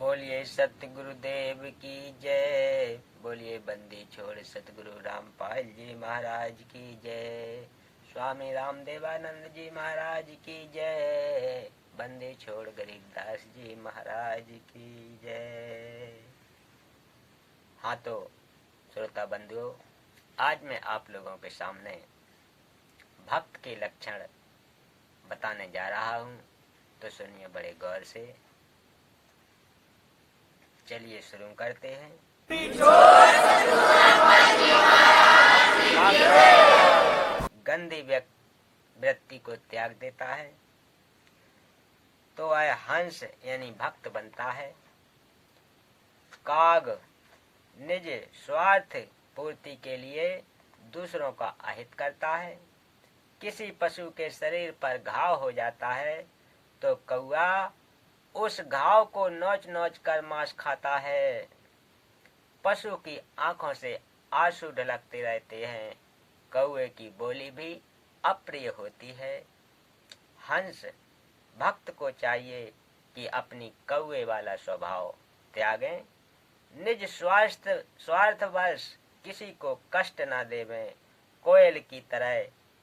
बोलिए सतगुरुदेव की जय। बोलिए बंदी छोड़ सतगुरु रामपाल जी महाराज की जय। स्वामी रामदेवानंद जी महाराज की जय। बंदी छोड़ गरीबदास जी महाराज की जय। हाँ तो श्रोता बंधुओं, आज मैं आप लोगों के सामने भक्त के लक्षण बताने जा रहा हूँ, तो सुनिए बड़े गौर से। चलिए शुरू करते हैं। गंदी वृत्ति को त्याग देता है तो वह हंस यानी भक्त बनता है। काग निज स्वार्थ पूर्ति के लिए दूसरों का अहित करता है। किसी पशु के शरीर पर घाव हो जाता है तो कौआ उस घाव को नोच नोच कर मांस खाता है। पशु की आंखों से आंसू ढलकते रहते हैं। कौए की बोली भी अप्रिय होती है। हंस भक्त को चाहिए कि अपनी कौए वाला स्वभाव त्यागें। निज स्वार्थवश किसी को कष्ट न देवें। कोयल की तरह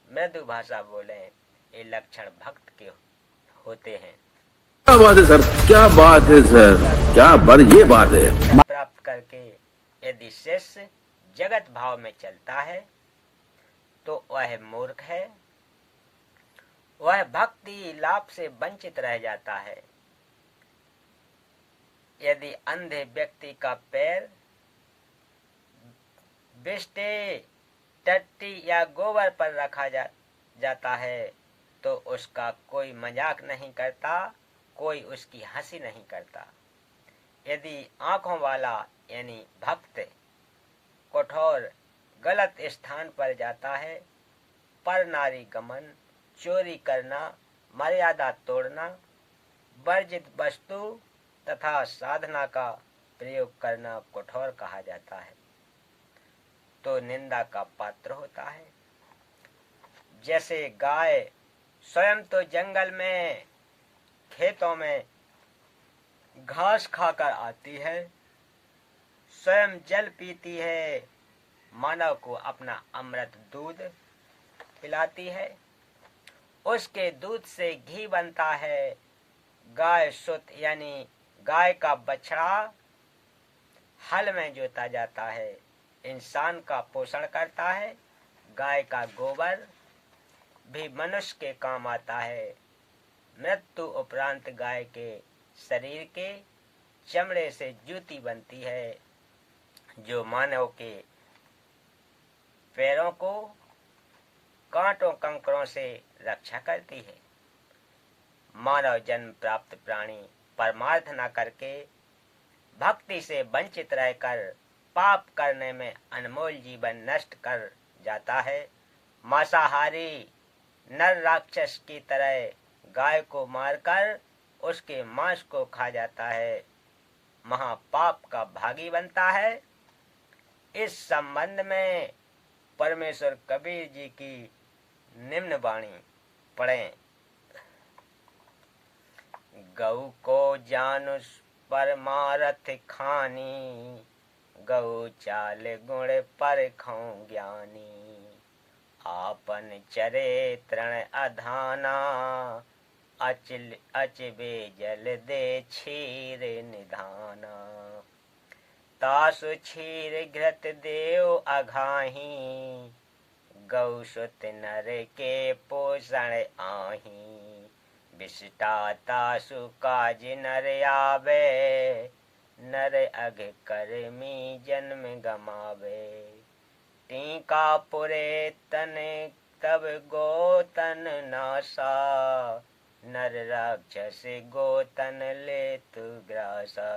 मृदु भाषा बोलें। ये लक्षण भक्त के होते हैं। क्या बात है सर, क्या बात है सर, क्या ये बात है। प्राप्त करके यदि शिष्य जगत भाव में चलता है तो वह मूर्ख है। वह भक्ति लाभ से वंचित रह जाता है। यदि अंधे व्यक्ति का पैर बिस्टे, टट्टी या गोबर पर रखा जाता है तो उसका कोई मजाक नहीं करता, कोई उसकी हंसी नहीं करता। यदि आंखों वाला यानी भक्त कठोर गलत स्थान पर जाता है, पर नारी गमन, चोरी करना, मर्यादा तोड़ना, वर्जित वस्तु तथा साधना का प्रयोग करना कठोर कहा जाता है, तो निंदा का पात्र होता है। जैसे गाय स्वयं तो जंगल में खेतों में घास खाकर आती है, स्वयं जल पीती है, मानव को अपना अमृत दूध पिलाती है, उसके दूध से घी बनता है। गाय सुत यानी गाय का बछड़ा हल में जोता जाता है, इंसान का पोषण करता है। गाय का गोबर भी मनुष्य के काम आता है। मृत्यु उपरांत गाय के शरीर के चमड़े से जूती बनती है, जो मानव के पैरों को कांटों कंकड़ों से रक्षा करती है। मानव जन्म प्राप्त प्राणी परमार्थ न करके भक्ति से वंचित रहकर पाप करने में अनमोल जीवन नष्ट कर जाता है। मांसाहारी नर राक्षस की तरह गाय को मारकर उसके मांस को खा जाता है, महापाप का भागी बनता है। इस संबंध में परमेश्वर कबीर जी की निम्न वाणी पढ़ें। गौ को जानु परमारथ खानी, गौ चाल गुण पर खाऊं ज्ञानी। आपन चरे तृण अधाना, अचबे जल दे क्षीर निधाना। तासु क्षीर घृत देव अघाही, गौ सुत नर के पोषण आही। विष्टा तासु काज नर आवे, नर अघ कर्मी जन्म गमावे। टीका पुरे तने तब गोतन नासा, नर राक्षस गोतन ले तु ग्रासा।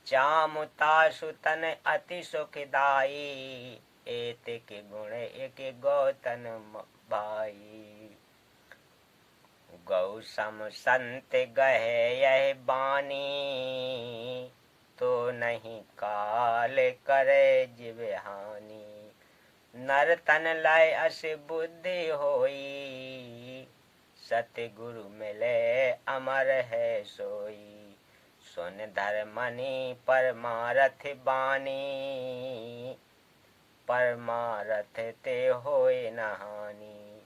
चामु तासु तन अति सुखदाई, एतिक गुण एक गौतन भाई। गौ सम संत गहे यह बानी, तो नहीं काल करे जीव हानि। नर तन लय अस बुद्धि होई, सतगुरु मिले अमर है सोई। सुन धर्मनि परमारथ बानी, परमारथ ते होए न हानि।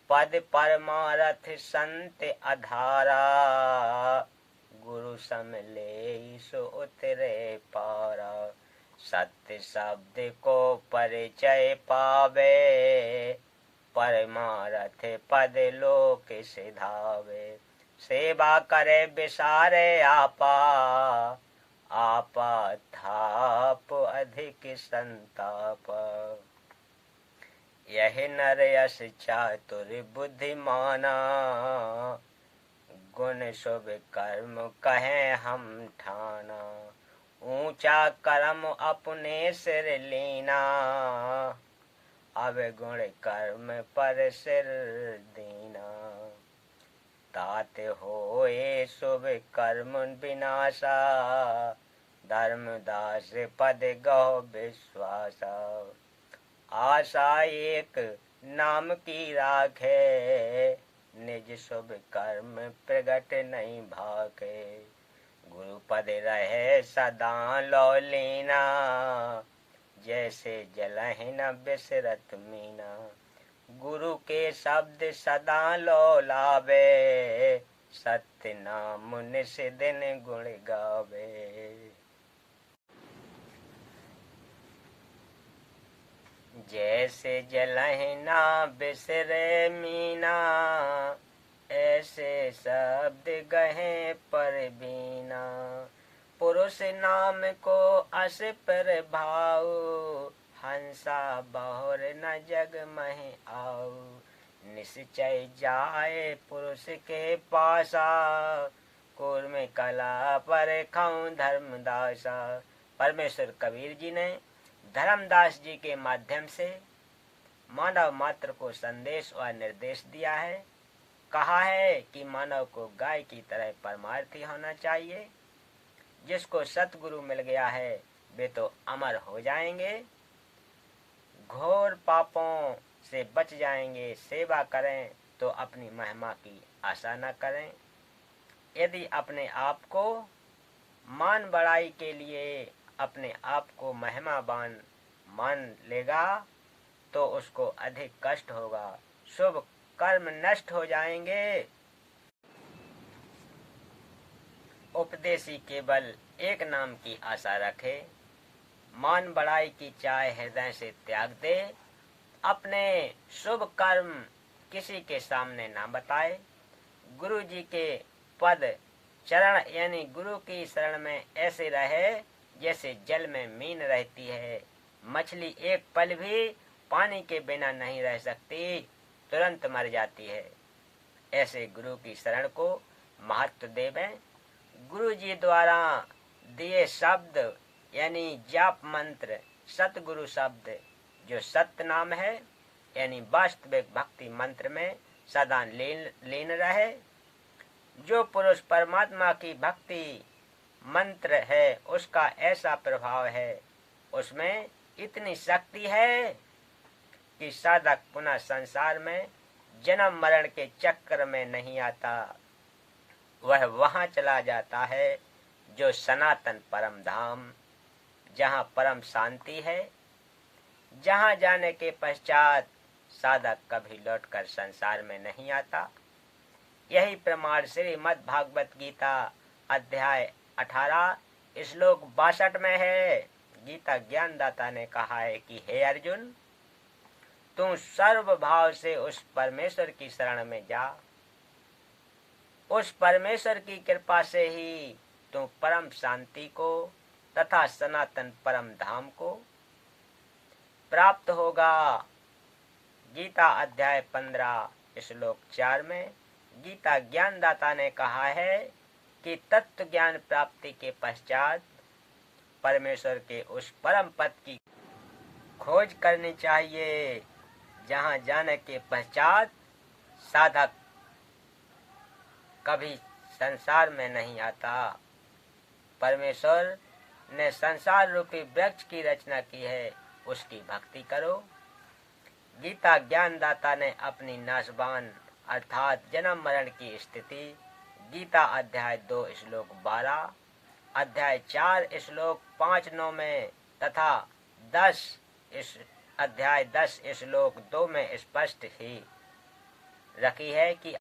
पद परमारथ संत अधारा, गुरु सम ले सो उतरे पारा। सत्य शब्द को परिचय पावे, परमारथ पद लोक सिधावे। सेवा करे विसारे आपा, आपा थाप अधिक संताप। यह नर यश चातुर बुद्धिमाना, गुण शुभ कर्म कहें हम ठाना। ऊंचा कर्म अपने सिर लीना, अब गुण कर्म पर सिर दीना। तात होए शुभ कर्म विनाशा, धर्मदास पद गौ विश्वासा। आशा एक नाम की राखे, निज शुभ कर्म प्रगट नहीं भाके। गुरु पद रहे सदा लो लीना, जैसे जलहि न बिसरत मीना। गुरु के शब्द सदा लो लावे, सत्य नाम निस दिन गुण गावे। जैसे जलहि ना बिसरे मीना, ऐसे शब्द गहे पर बीना। पुरुष नाम को अस पर भाव, हंसा बहुर न जग महि आऊ। निश्चय जाए पुरुष के पासा, कूर्म कला पर खाऊं धर्मदासा। परमेश्वर कबीर जी ने धर्मदास जी के माध्यम से मानव मात्र को संदेश और निर्देश दिया है। कहा है कि मानव को गाय की तरह परमार्थी होना चाहिए। जिसको सतगुरु मिल गया है वे तो अमर हो जाएंगे, घोर पापों से बच जाएंगे। सेवा करें तो अपनी महिमा की आशा न करें। यदि अपने आप को मान बढ़ाई के लिए अपने आप को महिमावान मान लेगा तो उसको अधिक कष्ट होगा, शुभ कर्म नष्ट हो जाएंगे। उपदेशी केवल एक नाम की आशा रखे, मान बढ़ाई की चाय हृदय से त्याग दे। अपने शुभ कर्म किसी के सामने ना बताए। गुरु जी के पद चरण यानी गुरु की शरण में ऐसे रहे जैसे जल में मीन रहती है। मछली एक पल भी पानी के बिना नहीं रह सकती, तुरंत मर जाती है। ऐसे गुरु की शरण को महत्व देवें। गुरु जी द्वारा दिए शब्द यानी जाप मंत्र, सतगुरु शब्द जो सत्य नाम है यानी वास्तविक भक्ति मंत्र में सदा लीन रहे। जो पुरुष परमात्मा की भक्ति मंत्र है उसका ऐसा प्रभाव है, उसमें इतनी शक्ति है कि साधक पुनः संसार में जन्म मरण के चक्र में नहीं आता। वह वहां चला जाता है जो सनातन परम धाम, जहां परम शांति है, जहां जाने के पश्चात साधक कभी लौटकर संसार में नहीं आता। यही प्रमाण श्रीमद् भागवत गीता अध्याय 18 श्लोक 62 में है। गीता ज्ञानदाता ने कहा है कि हे अर्जुन, तू सर्व भाव से उस परमेश्वर की शरण में जा। उस परमेश्वर की कृपा से ही तू परम शांति को तथा सनातन परम धाम को प्राप्त होगा। गीता अध्याय 15 श्लोक 4 में गीता ज्ञानदाता ने कहा है कि तत्व ज्ञान प्राप्ति के पश्चात परमेश्वर के उस परम पद की खोज करनी चाहिए, जहां जाने के पश्चात साधक कभी संसार में नहीं आता। परमेश्वर ने संसार रूपी वृक्ष की रचना की है, उसकी भक्ति करो। गीता ज्ञानदाता ने अपनी नाशवान अर्थात जन्म मरण की स्थिति गीता अध्याय 2 श्लोक 12 अध्याय 4 श्लोक 5-9 में तथा 10 इस अध्याय 10 श्लोक 2 में स्पष्ट ही रखी है कि